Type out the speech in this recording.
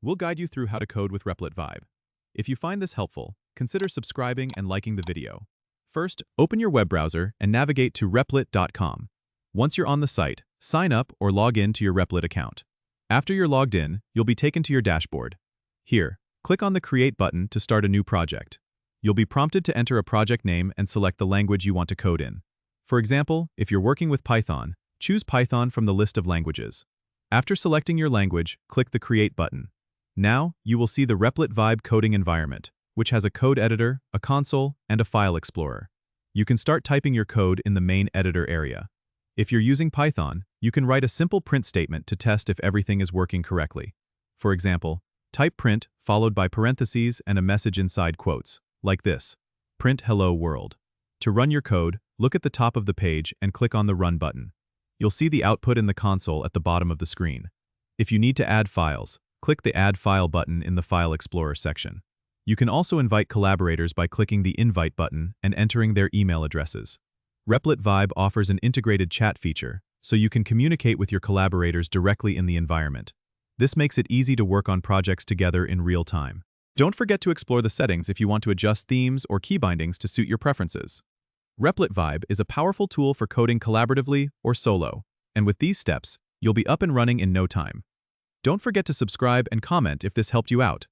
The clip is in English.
we'll guide you through how to code with Replit Vibe. If you find this helpful, consider subscribing and liking the video. First, open your web browser and navigate to replit.com. Once you're on the site, sign up or log in to your Replit account. After you're logged in, you'll be taken to your dashboard. Here, click on the Create button to start a new project. You'll be prompted to enter a project name and select the language you want to code in. For example, if you're working with Python, choose Python from the list of languages. After selecting your language, click the Create button. Now, you will see the Replit Vibe coding environment, which has a code editor, a console, and a file explorer. You can start typing your code in the main editor area. If you're using Python, you can write a simple print statement to test if everything is working correctly. For example, type print followed by parentheses and a message inside quotes, like this: print hello world. To run your code, look at the top of the page and click on the Run button. You'll see the output in the console at the bottom of the screen. If you need to add files, click the Add File button in the File Explorer section. You can also invite collaborators by clicking the Invite button and entering their email addresses. Replit Vibe offers an integrated chat feature, so you can communicate with your collaborators directly in the environment. This makes it easy to work on projects together in real time. Don't forget to explore the settings if you want to adjust themes or key bindings to suit your preferences. Replit Vibe is a powerful tool for coding collaboratively or solo, and with these steps, you'll be up and running in no time. Don't forget to subscribe and comment if this helped you out.